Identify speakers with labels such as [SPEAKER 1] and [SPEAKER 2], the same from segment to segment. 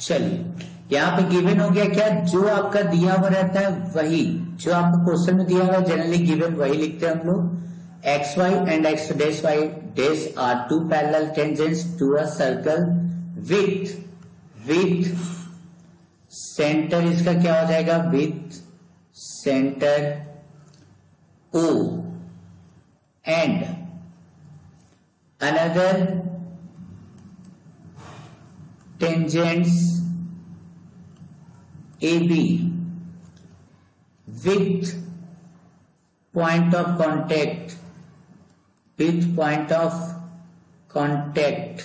[SPEAKER 1] चलिए यहाँ पे गिवन हो गया क्या, जो आपका दिया हुआ रहता है वही, जो आपको क्वेश्चन में दिया हुआ है जनरली गिवन वही लिखते हैं हम लोग। X Y and X dash Y dash are two parallel tangents to a circle with centre, इसका क्या हो जाएगा, with centre O and another tangents AB with point of contact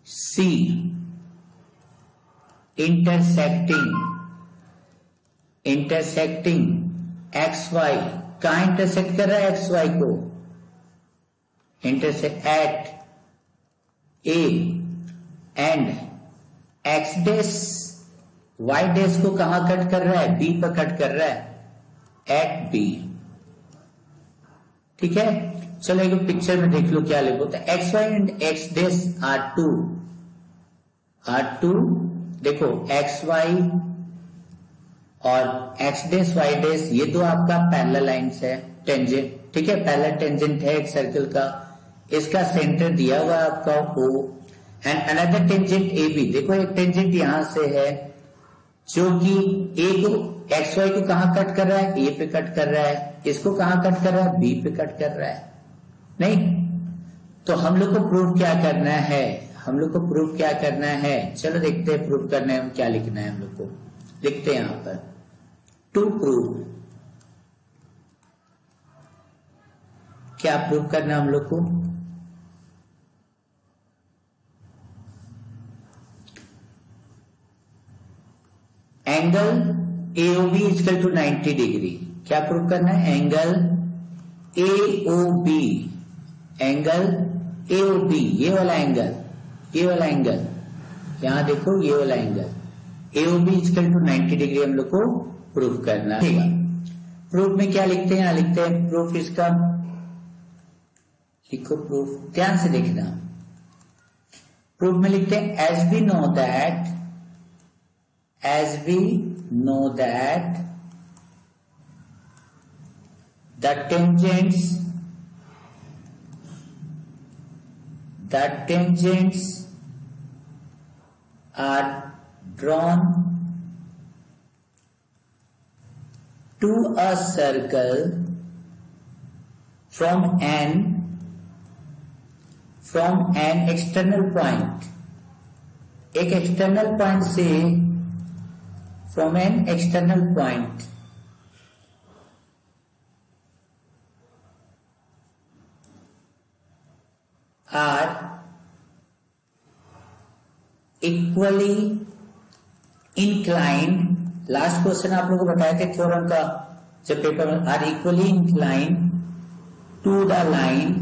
[SPEAKER 1] C intersecting XY, कहां इंटरसेक्ट कर रहा है XY को, intersect at A and X dash Y dash को कहां कट कर रहा है, B पर कट कर रहा है एट B। ठीक है, चलो एक पिक्चर में देख लो क्या लिखो, तो X Y and X dash are two, देखो एक्स वाई और एक्स डैश वाई डैश ये दो आपका पैरेलल लाइंस है, टेंजेंट, ठीक है, पैरेलल टेंजेंट है एक सर्कल का, इसका सेंटर दिया हुआ है आपका O and another tangent AB, देखो एक टेंजेंट यहां से है जो कि A को एक्स वाई को कहां कट कर रहा है, A पे कट कर रहा है, इसको कहां कट कर रहा है, B पे कट कर रहा है, नहीं, तो हम लोग को प्रूफ क्या करना है, चलो देखते हैं प्रूफ करने में क्या लिखना है हम लोग को, लिखते हैं यहां पर टू प्रूव, क्या प्रूफ करना है हम लोग को, angle AOB equal to 90 degree, क्या प्रूव करना है, एंगल AOB, ये वाला एंगल यहां देखो, ये वाला angle AOB equal to 90 degree हम लोग को प्रूफ करना है। प्रूफ में क्या लिखते हैं, यहां लिखते हैं प्रूफ, इसका लिखो प्रूफ, ध्यान से देखना, प्रूफ में लिखते हैं as we know that the tangents are drawn to a circle from an external point, एक एक्सटर्नल पॉइंट से, from an external point are equally inclined, last question आप लोगों को बताए थे थ्योरम का जब पेपर में, are equally inclined to the line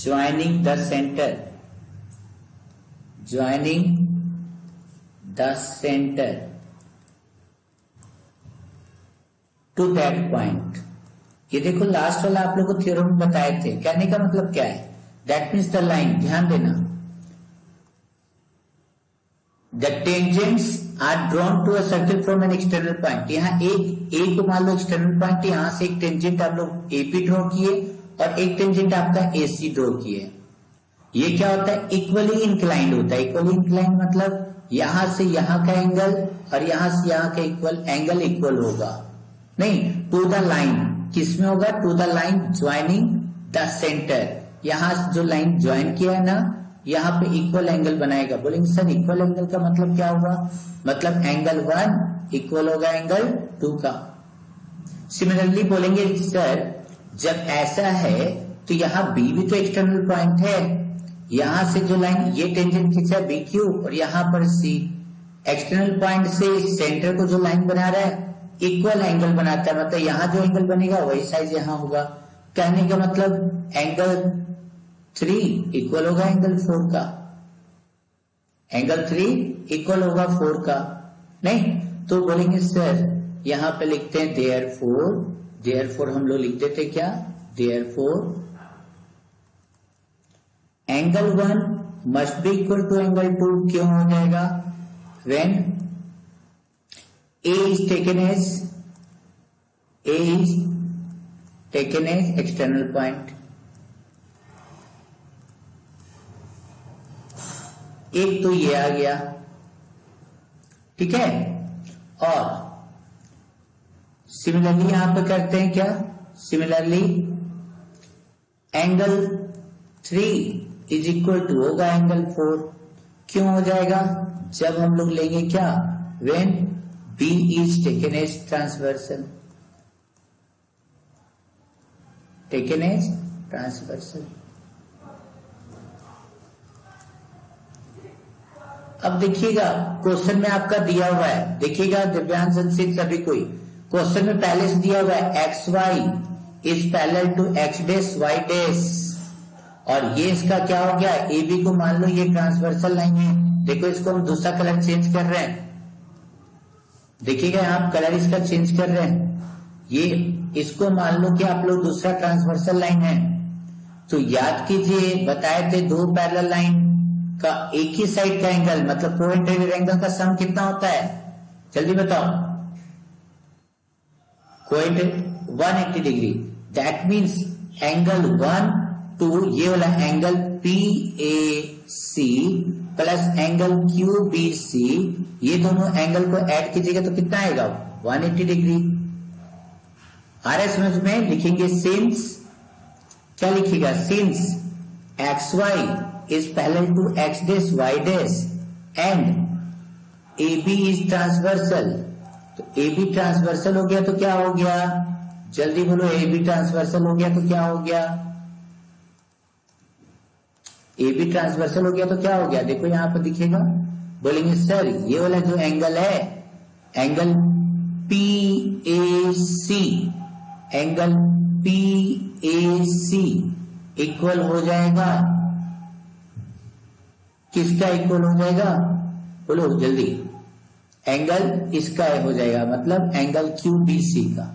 [SPEAKER 1] joining the center to that point। ये देखो लास्ट वाला आप लोगों को थ्योरम में बताए थे, कहने का मतलब क्या है, दैट मीन्स द लाइन, ध्यान देना, the tangents are drawn to a circle from an external point, यहाँ एक को मान लो एक्सटर्नल पॉइंट, यहां से एक टेंजेंट आप लोग AP ड्रॉ किए और एक टेंजेंट आपका AC ड्रॉ किए, ये क्या होता है, इक्वली इंक्लाइंड होता है, इक्वली इंक्लाइंड मतलब यहां से यहां का एंगल और यहां से यहां का एंगल इक्वल होगा, नहीं, टू द लाइन, किसमें होगा, to the line joining the centre, यहां से जो लाइन ज्वाइन किया है ना, यहां पे इक्वल एंगल बनाएगा। बोलेंगे सर इक्वल एंगल का मतलब क्या होगा, मतलब एंगल 1 इक्वल होगा एंगल 2 का। सिमिलरली बोलेंगे सर जब ऐसा है तो यहाँ B भी तो एक्सटर्नल पॉइंट है, यहां से जो लाइन ये टेंजेंट खींचा BQ और यहाँ पर C, एक्सटर्नल पॉइंट से सेंटर को जो लाइन बना रहा है इक्वल एंगल बनाता है, मतलब यहाँ जो एंगल बनेगा वही साइज यहाँ होगा, कहने का मतलब एंगल 3 इक्वल होगा एंगल 4 का, एंगल 3 इक्वल होगा 4 का, नहीं, तो बोलेंगे सर यहां पे लिखते हैं देयरफॉर हम लोग लिख देते क्या, therefore angle 1 must be equal to angle 2 क्यों हो जाएगा? When A is taken as external point. एक तो ये आ गया, ठीक है। और सिमिलरली यहां पे करते हैं क्या? Similarly angle 3 is equal to होगा एंगल 4 क्यों हो जाएगा? जब हम लोग लेंगे क्या? When B is taken as transversal. Taken as transversal. अब देखिएगा क्वेश्चन में आपका दिया हुआ है, देखिएगा दिव्यांश संसित सभी कोई, क्वेश्चन में पहले से दिया हुआ है x y is parallel to x dash Y dash, और ये इसका क्या हो गया? ए बी को मान लो ये ट्रांसवर्सल लाइन है। देखो इसको हम दूसरा कलर चेंज कर रहे हैं, देखिएगा आप कलर इसका चेंज कर रहे हैं। ये इसको मान लो कि आप लोग दूसरा ट्रांसवर्सल लाइन है, तो याद कीजिए बताए थे दो पैरेलल लाइन का एक ही साइड का एंगल मतलब को इंटीरियर एंगल का सम कितना होता है? जल्दी बताओ। को 180 डिग्री। दैट मीन्स एंगल 1 2 ये वाला angle PAC plus angle QBC, ये दोनों एंगल को ऐड कीजिएगा तो कितना आएगा? 180 डिग्री। आ रहा है समझ में? लिखेंगे सिंस, क्या लिखिएगा? Since XY is parallel to X dash Y dash and AB is transversal, तो AB ट्रांसवर्सल हो गया तो क्या हो गया? जल्दी बोलो, AB ट्रांसवर्सल हो गया तो क्या हो गया? AB ट्रांसवर्सल हो गया तो क्या हो गया? देखो यहां पर दिखेगा, बोलेंगे सर ये वाला जो एंगल है angle PAC, angle PAC equal हो जाएगा किसका? इक्वल हो जाएगा, बोलो जल्दी। एंगल इसका हो जाएगा मतलब एंगल QBC का,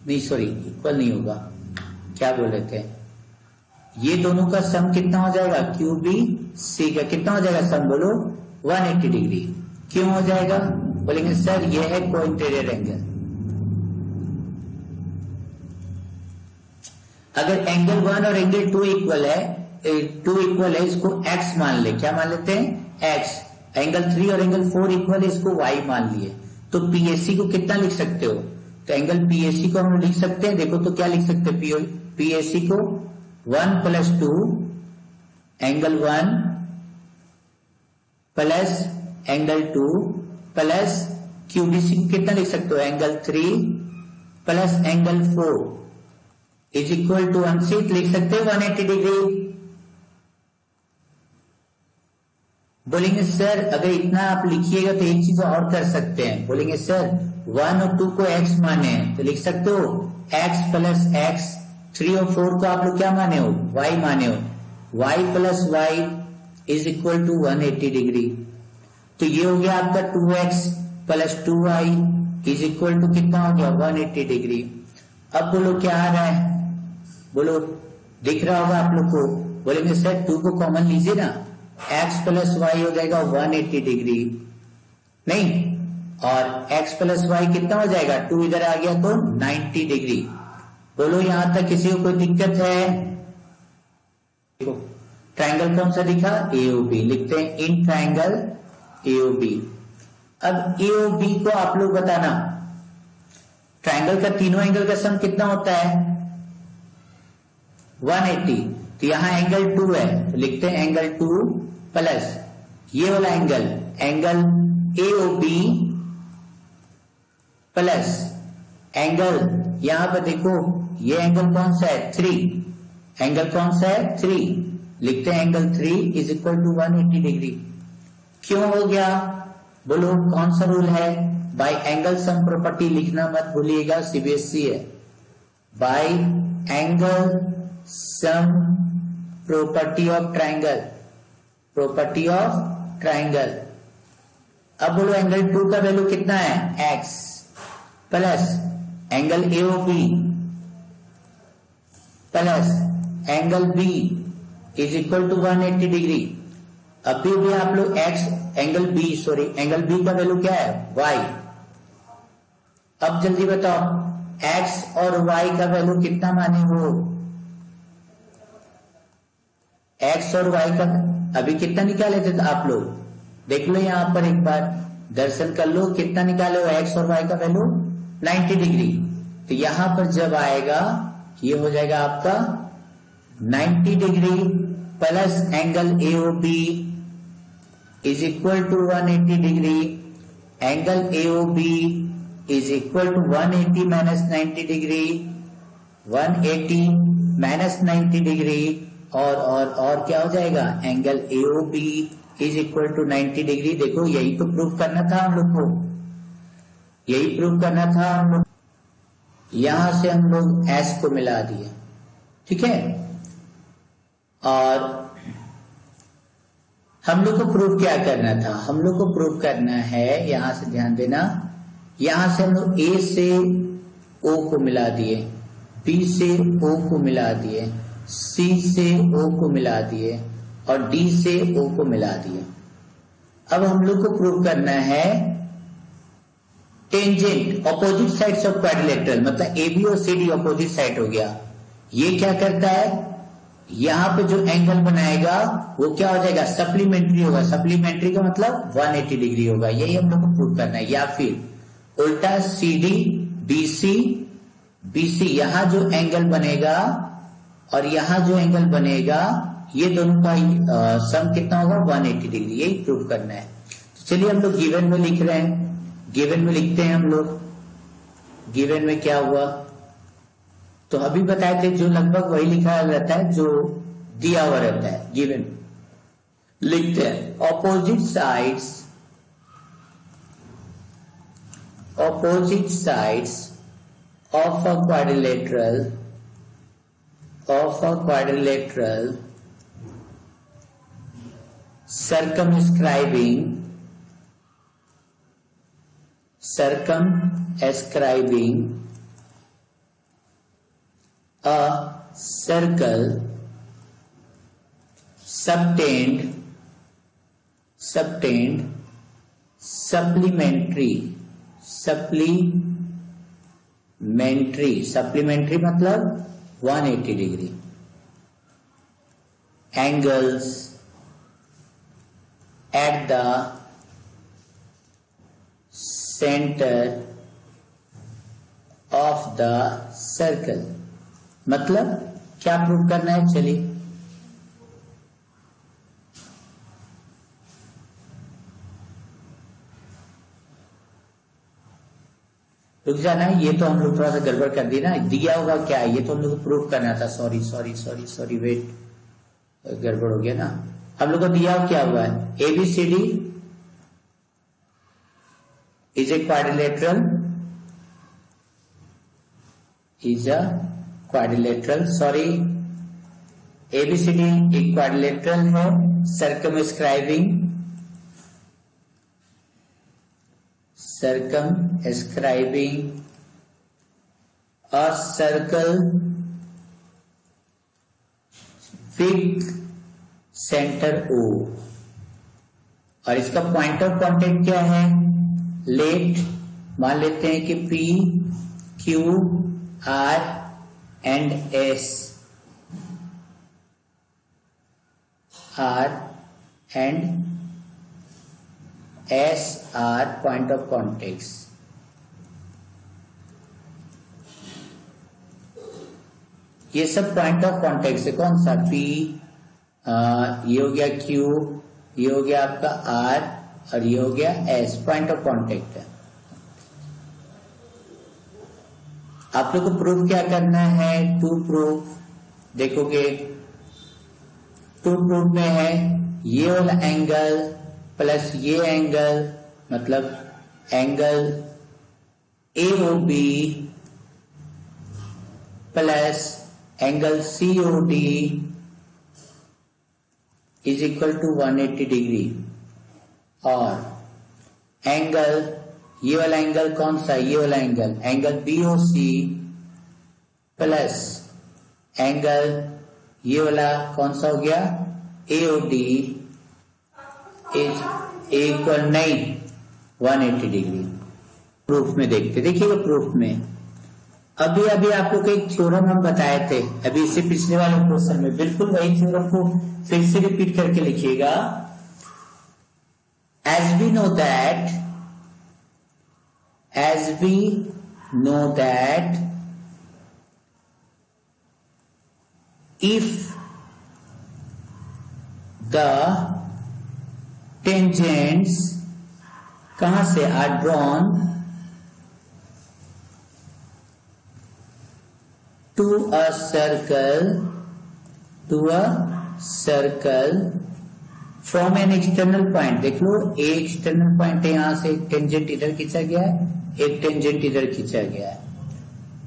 [SPEAKER 1] नहीं सॉरी इक्वल नहीं होगा, क्या बोल रहे थे? ये दोनों का सम कितना हो जाएगा? QBC का कितना हो जाएगा सम? बोलो 180 डिग्री। क्यों हो जाएगा? बोलेंगे सर ये है को इंटीरियर एंगल। अगर एंगल 1 और एंगल 2 इक्वल है, 2 इक्वल है, इसको x मान ले, क्या मान लेते हैं? x। एंगल 3 और एंगल 4 इक्वल है, इसको y मान लिए, तो PAC को कितना लिख सकते हो? तो एंगल PAC को हम लिख सकते हैं, देखो तो क्या लिख सकते हैं? PAC को 1 plus 2 angle 1 plus angle 2 plus QBC को कितना लिख सकते हो? Angle 3 plus angle 4 is equal to अंशित लिख सकते हो 180 डिग्री। बोलेंगे सर अगर इतना आप लिखिएगा तो एक चीज और कर सकते हैं, बोलेंगे सर 1 और 2 को x माने हैं तो लिख सकते हो x प्लस x, 3 और 4 को आप लोग क्या माने हो? y माने हो, y plus y is equal to 180 degree. तो ये हो गया आपका 2x plus 2y is equal to कितना हो गया? 180 डिग्री। अब बोलो क्या आ रहा है? बोलो दिख रहा होगा आप लोग को। बोलेंगे सर 2 को कॉमन लीजिए ना, x प्लस वाई हो जाएगा 180 डिग्री, नहीं, और x प्लस वाई कितना हो जाएगा? 2 इधर आ गया तो 90 डिग्री। बोलो यहां तक किसी को कोई दिक्कत है? देखो ट्रायंगल कौन सा दिखा? AOB। लिखते हैं इन ट्रायंगल AOB। अब AOB को आप लोग बताना, ट्रायंगल का तीनों एंगल का सम कितना होता है? 180। तो यहां एंगल 2 है तो लिखते हैं एंगल 2 प्लस ये वाला angle angle AOB plus angle यहां पर देखो ये एंगल कौन सा है? 3। एंगल कौन सा है? 3। लिखते हैं angle 3 is equal to 180 degree. क्यों हो गया? बोलो कौन सा रूल है? बाय एंगल सम प्रॉपर्टी लिखना मत भूलिएगा, CBSE है। By angle sum property of triangle, property of triangle. अब बोलो एंगल 2 का वैल्यू कितना है? x plus angle AOB plus angle B is equal to 180 degree. अभी भी आप लोग एंगल बी का वैल्यू क्या है, y। अब जल्दी बताओ x और y का वैल्यू कितना माने हो, x और y का अभी कितना निकाले थे आप लोग, देख लो यहां पर एक बार दर्शन कर लो, कितना निकाले हो x और y का वैल्यू 90 डिग्री। तो यहां पर जब आएगा ये हो जाएगा आपका 90 degree plus angle AOB is equal to 180 degree, angle AOB is equal to 180 minus 90 degree, 180 minus 90 degree और क्या हो जाएगा, angle AOB is equal to 90 degree. देखो यही तो प्रूव करना था हम लोग को, यही प्रूव करना था हम लोग। यहां से हम लोग S को मिला दिए, ठीक है। और हम लोग को प्रूव क्या करना था, हम लोग को प्रूव करना है, यहां से ध्यान देना, यहां से हम लोग A से O को मिला दिए, B से O को मिला दिए, C से O को मिला दिए और D से O को मिला दिए। अब हम लोग को प्रूव करना है tangent opposite sides of quadrilateral, मतलब AB और CD ऑपोजिट साइड हो गया। ये क्या करता है, यहां पे जो एंगल बनाएगा वो क्या हो जाएगा, सप्लीमेंट्री होगा। सप्लीमेंट्री का मतलब 180 डिग्री होगा, यही हम लोग को प्रूव करना है। या फिर उल्टा CD BC यहां जो एंगल बनेगा और यहां जो एंगल बनेगा, ये दोनों का सम कितना होगा, 180 डिग्री, यही प्रूव करना है। तो चलिए हम लोग गिवन में लिख रहे हैं, गिवन में लिखते हैं हम लोग। गिवन में क्या हुआ, तो अभी बताए थे जो लगभग वही लिखा रहता है जो दिया हुआ रहता है। गिवन लिखते हैं opposite sides of a quadrilateral circumscribing a circle subtend supplementary मतलब 180 degree angles at the center of the circle। मतलब क्या प्रूव करना है, चलिए रुक जाना, ये तो हम लोग थोड़ा सा गड़बड़ कर दी ना। दिया होगा क्या, ये तो हम लोग को प्रूव करना था। सॉरी वेट, गड़बड़ हो गया ना। हम लोग को दिया क्या हुआ है, ABCD is a quadrilateral, sorry ABCD एक क्वाड्रिलेटरल है, circumscribing a circle with center O। और इसका पॉइंट ऑफ कांटेक्ट क्या है, लेट मान लेते हैं कि P Q R and S are point of contacts। ये सब पॉइंट ऑफ कॉन्टेक्ट है, कौन सा P, ये हो गया Q, ये हो गया आपका R और ये हो गया S, पॉइंट ऑफ कॉन्टेक्ट है। आप लोग को प्रूफ क्या करना है, टू प्रूफ देखोगे, टू प्रूफ में है ये वाला एंगल प्लस ये एंगल, मतलब angle AOB plus angle COD is equal to 180 degree. और एंगल, ये वाला एंगल कौन सा, ये वाला एंगल BOC प्लस एंगल ये वाला कौन सा हो गया, AOD इज इक्वल नहीं 180 डिग्री। प्रूफ में देखते, देखिएगा प्रूफ में अभी आप लोग को एक थ्योरम हम बताए थे अभी इससे पिछले वाले क्वेश्चन में, बिल्कुल वही थ्योरम को फिर से रिपीट करके लिखिएगा। as we know that if the tangents कहां से are drawn to a circle from an external point, देख लो a एक्सटर्नल पॉइंट है, यहां से एक टेंजेंट इधर खींचा गया है, एक टेंजेंट इधर खींचा गया है,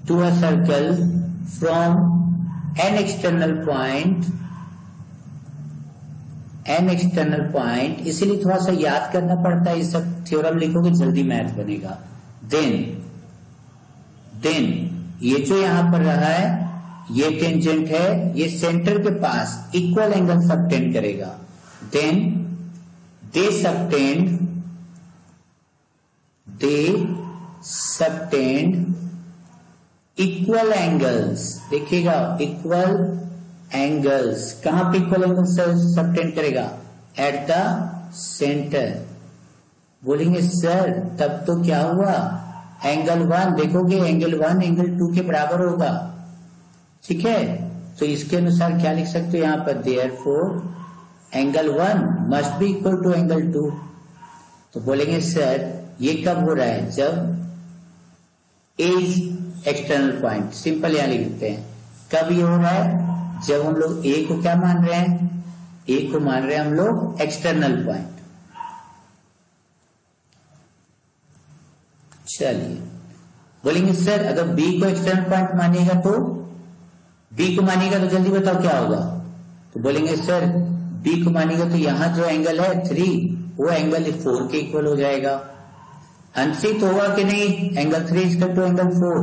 [SPEAKER 1] to a circle from an external point, इसीलिए थोड़ा सा याद करना पड़ता है, ये सब थ्योरम लिखोगे जल्दी मैथ बनेगा। देन ये जो यहां पर रहा है ये टेंजेंट है, ये सेंटर के पास इक्वल एंगल सबटेंड करेगा, then they subtend equal angles, देखिएगा इक्वल एंगल्स, कहां पे इक्वल एंगल्स सबटेंड करेगा, एट द सेंटर। बोलेंगे सर तब तो क्या हुआ, एंगल 1 देखोगे, एंगल 1 एंगल 2 के बराबर होगा, ठीक है, तो इसके अनुसार क्या लिख सकते हो यहां पर, therefore angle 1 must be equal to angle 2। तो बोलेंगे सर ये कब हो रहा है, जब ए इज एक्सटर्नल पॉइंट, सिंपल यहां लिखते हैं, कब ये हो रहा है, जब हम लोग ए को क्या मान रहे हैं, ए को मान रहे हैं हम लोग एक्सटर्नल पॉइंट। चलिए बोलेंगे सर अगर बी को एक्सटर्नल पॉइंट मानिएगा तो जल्दी बताओ क्या होगा, तो बोलेंगे सर बी को मानिएगा तो यहां जो एंगल है 3 वो एंगल 4 के इक्वल हो जाएगा। अंशित होगा कि नहीं, एंगल 3 इक्वल टू एंगल 4,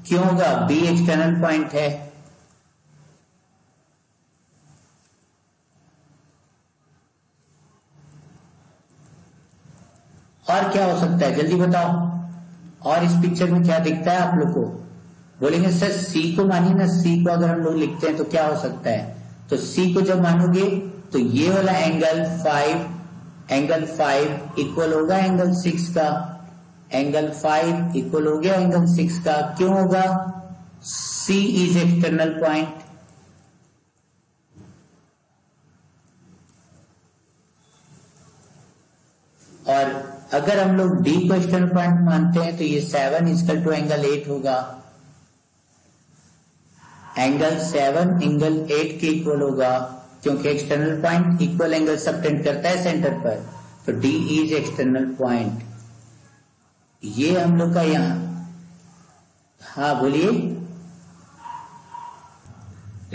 [SPEAKER 1] क्यों होगा, बी एक्सटर्नल पॉइंट है। और क्या हो सकता है जल्दी बताओ, और इस पिक्चर में क्या दिखता है आप लोग को, बोलेंगे सर सी को मानिए ना, सी को अगर हम लोग लिखते हैं तो क्या हो सकता है, तो सी को जब मानोगे तो ये वाला एंगल 5 इक्वल होगा एंगल 6 का, एंगल 5 इक्वल हो गया एंगल 6 का, क्यों होगा, सी इज एक्सटर्नल पॉइंट। और अगर हम लोग डी को एक्सटर्नल पॉइंट मानते हैं तो ये 7 इक्वल टू एंगल 8 होगा, एंगल 7 एंगल 8 के इक्वल होगा, क्योंकि external point equal angle subtend करता है सेंटर पर, तो डी इज एक्सटर्नल पॉइंट। ये हम लोग का यहां, हाँ बोलिए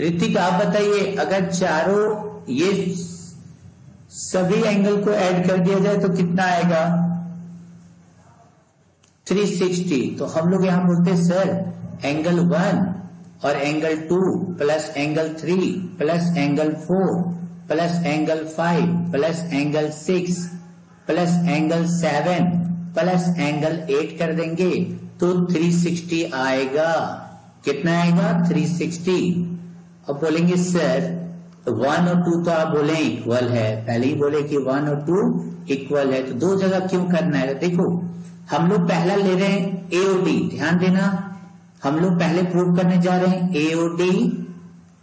[SPEAKER 1] ऋतिक आप बताइए, अगर चारों ये सभी एंगल को ऐड कर दिया जाए तो कितना आएगा, 360। तो हम लोग यहां बोलते हैं सर एंगल 1 और angle 2 plus angle 3 plus angle 4 plus angle 5 plus angle 6 plus angle 7 plus angle 8 कर देंगे तो 360 आएगा। कितना आएगा, 360। अब बोलेंगे सर 1 और 2 तो आप बोले इक्वल है, पहले ही बोले कि 1 और 2 इक्वल है, तो दो जगह क्यों करना है। देखो हम लोग पहला ले रहे हैं एओडी, ध्यान देना, हम लोग पहले प्रूव करने जा रहे हैं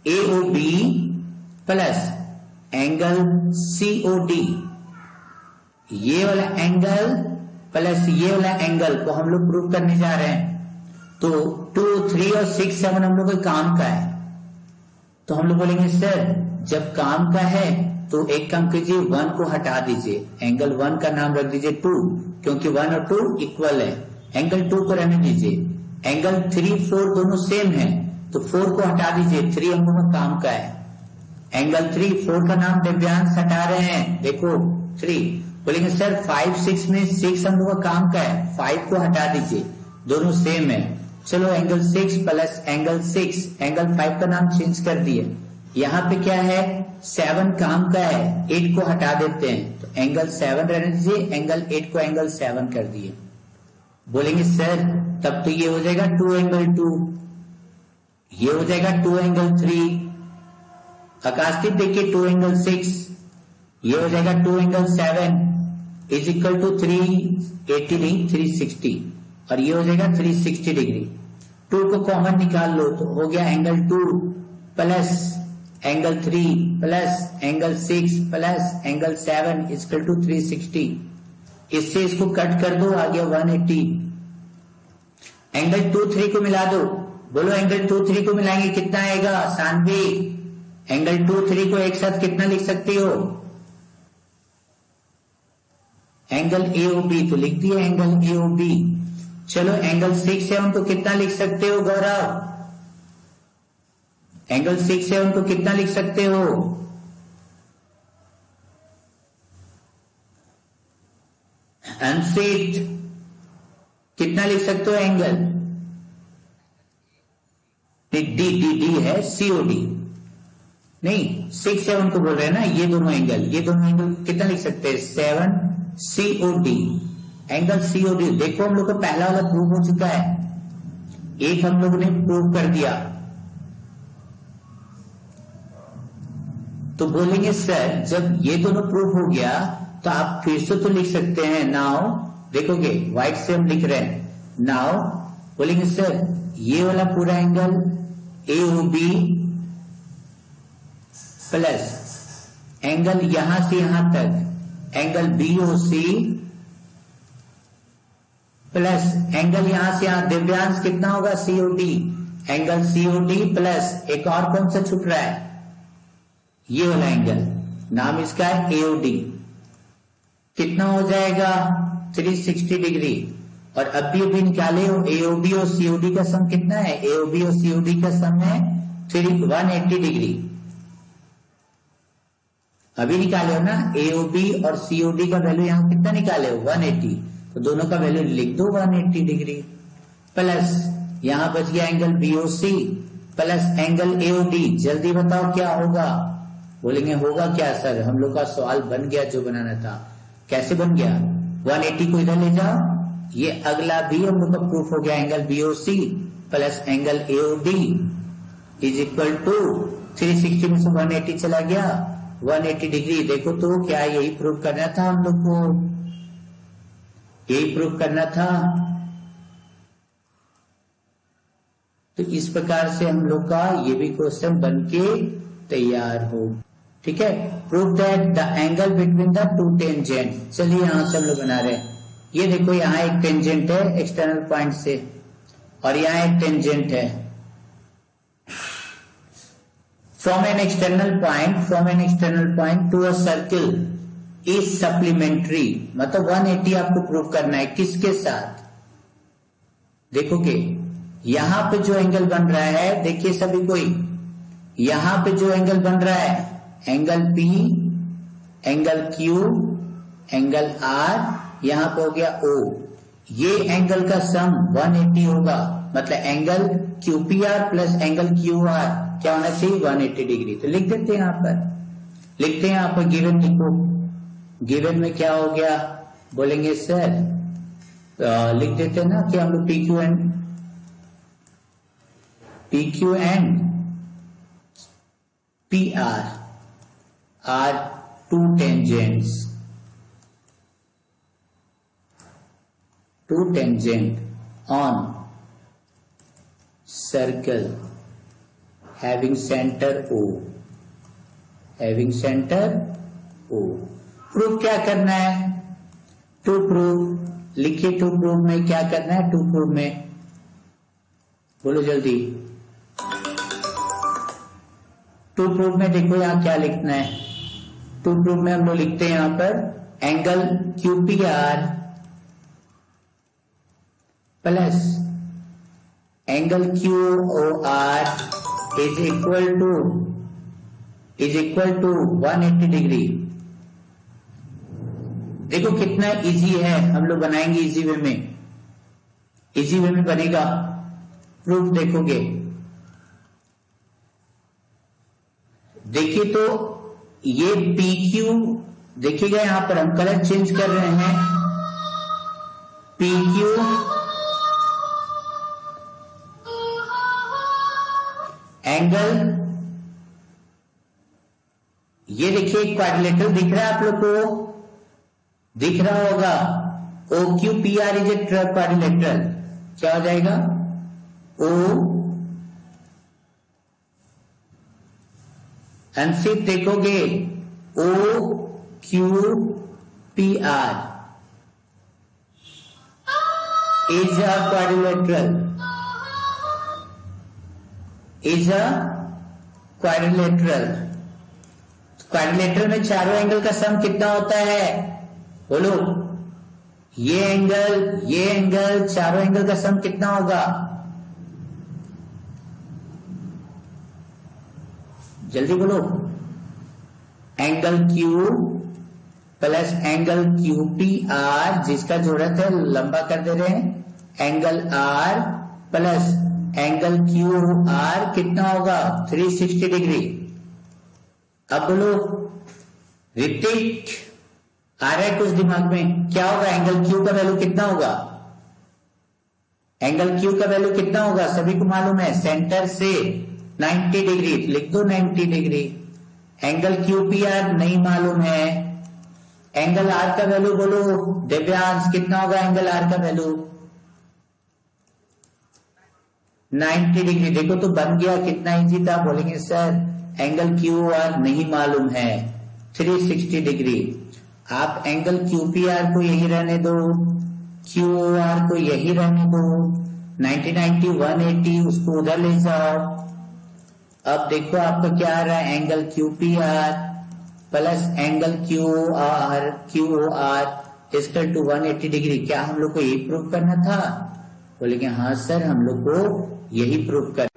[SPEAKER 1] एओबी प्लस एंगल सीओडी, ये वाला एंगल प्लस ये वाला एंगल को हम लोग प्रूव करने जा रहे हैं। तो 2, 3 और 6, 7 हम लोग के काम का है, तो हम लोग बोलेंगे सर जब काम का है तो एक काम कीजिए 1 को हटा दीजिए, एंगल 1 का नाम रख दीजिए 2, क्योंकि 1 और 2 इक्वल है, एंगल 2 को रहने दीजिए, एंगल 3, 4 दोनों सेम है तो 4 को हटा दीजिए, 3 हम लोग का काम का है, एंगल 3, 4 का नाम दिव्यांश हटा रहे हैं, देखो 3। बोलेंगे सर 5, 6 में 6 हम लोग का काम का है, 5 को हटा दीजिए, दोनों सेम है, चलो एंगल 6 प्लस एंगल 6, एंगल 5 का नाम चेंज कर दिए, यहाँ पे क्या है, 7 काम का है, 8 को हटा देते हैं तो एंगल 7 रहने दीजिए, एंगल 8 को एंगल 7 कर दिए। बोलेंगे सर तब तो ये हो जाएगा 2 एंगल 2, ये हो जाएगा 2 एंगल 3। आकाशदीप देखिए 2 एंगल 6, ये हो जाएगा 2 एंगल 7 इज इक्वल टू 380 नहीं 360, और ये हो जाएगा 360 डिग्री। 2 को कॉमन निकाल लो तो हो गया angle 2 plus angle 3 plus angle 6 plus angle 7 equal to 360। इससे इसको कट कर दो, आ गया 180। एंगल 2 3 को मिला दो, बोलो एंगल 2 3 को मिलाएंगे कितना आएगा, 97। एंगल 2 3 को एक साथ कितना लिख सकते हो, एंगल AOB, तो लिख दिया एंगल AOB। चलो एंगल 6 7 को कितना लिख सकते हो गौरव, एंगल 6 7 को कितना लिख सकते हो, अंशित कितना लिख सकते हो एंगल, डी है COD नहीं, 6 7 को बोल रहे हैं ना, ये दोनों एंगल कितना लिख सकते हैं, 7 COD, एंगल COD। देखो हम लोग का पहला वाला प्रूव हो चुका है, एक हम लोगों ने प्रूव कर दिया। तो बोलेंगे सर जब ये दोनों प्रूफ हो गया तो आप फिर से तो लिख सकते हैं, नाउ देखोगे व्हाइट से हम लिख रहे हैं, नाउ बोलेंगे सर ये वाला पूरा एंगल AOB प्लस एंगल यहां से यहां तक एंगल BOC प्लस एंगल यहां से यहां, दिव्यांश कितना होगा COD, एंगल COD प्लस एक और कौन सा छूट रहा है, ये वाला एंगल, नाम इसका है AOD, कितना हो जाएगा 360 डिग्री। और अभी निकाले हो AOB और COD का सम कितना है, AOB और COD का सम है 180 डिग्री। अभी निकाले हो ना AOB और COD का वैल्यू यहां कितना निकाले हो 180, तो दोनों का वैल्यू लिख दो 180 डिग्री, प्लस यहां बच गया angle BOC plus angle AOD। जल्दी बताओ क्या होगा, बोलेंगे होगा क्या सर, हम लोग का सवाल बन गया जो बनाना था। कैसे बन गया, 180 को इधर ले जाओ, ये अगला भी हम लोग का प्रूफ हो गया, angle BOC plus angle AOD is equal to 360 में से 180 चला गया 180 डिग्री। देखो तो क्या यही प्रूफ करना था हम लोग को, यही प्रूफ करना था। तो इस प्रकार से हम लोग का ये भी क्वेश्चन बन के तैयार हो, ठीक है। Prove that the angle between the two tangent. चलिए यहां से हम लोग बना रहे हैं, ये देखो यहाँ एक टेंजेंट है एक्सटर्नल पॉइंट से और यहाँ एक टेंजेंट है। From an external point to a circle is supplementary, मतलब 180 आपको प्रूव करना है, किसके साथ, देखोगे यहां पे जो एंगल बन रहा है, देखिए सभी कोई, यहां पे जो एंगल बन रहा है angle P, angle Q, angle R, यहां पे हो गया O, ये एंगल का सम 180 होगा, मतलब angle QPR plus angle QR क्या होना चाहिए 180 डिग्री। तो लिख देते हैं यहां पर, लिखते हैं यहां पर गिवन लिखो, गिवन में क्या हो गया, बोलेंगे सर लिख देते हैं ना कि हम लोग PQ and PR are two tangents on circle having center O, proof क्या करना है, टू प्रूफ लिखिए, टू प्रूफ में क्या करना है, टू प्रूफ में बोलो जल्दी, टू प्रूफ में देखो यहां क्या लिखना है, टू प्रूफ में हम लोग लिखते हैं यहां पर angle QPR plus angle QOR is equal to 180 degree. देखो कितना इजी है, हम लोग बनाएंगे इजी वे में बनेगा प्रूफ, देखोगे देखिए तो ये पी क्यू, देखिएगा यहां पर हम कलर चेंज कर रहे हैं, पी क्यू एंगल, ये देखिए क्वाड्रिलेटरल दिख रहा है आप लोग को, दिख रहा होगा, O Q P R is a quadrilateral, क्या हो जाएगा, ओ एंड फिर देखोगे O Q P R is a quadrilateral, is a quadrilateral. Quadrilateral में चारों एंगल का सम कितना होता है, बोलो, ये एंगल चारों एंगल का सम कितना होगा, जल्दी बोलो, angle Q plus angle Q P R, जिसका जरूरत है लंबा कर दे रहे हैं, angle R plus angle Q R कितना होगा, 360 डिग्री। अब बोलो, ऋतिक आ रहा है कुछ दिमाग में, क्या होगा, एंगल क्यू का वैल्यू कितना होगा, एंगल क्यू का वैल्यू कितना होगा, सभी को मालूम है, सेंटर से 90 डिग्री, लिख दो 90 degree. Angle Q P are नहीं मालूम है, एंगल आर का वैल्यू बोलो दिव्यांश, कितना होगा एंगल आर का वैल्यू, 90 डिग्री। देखो तो बन गया, कितना इजी था, बोलेंगे सर एंगल क्यू आर नहीं मालूम है, 360 डिग्री। आप एंगल क्यू पी आर को यही रहने दो, क्यू आर को यही रहने दो, 90 90 180 उसको उधर ले जाओ। अब देखो आपका क्या आ रहा है, angle Q P R plus angle Q R equal to 180 degree. क्या हम लोग को यही प्रूव करना था, बोलेंगे हाँ सर हम लोग को यही प्रूव कर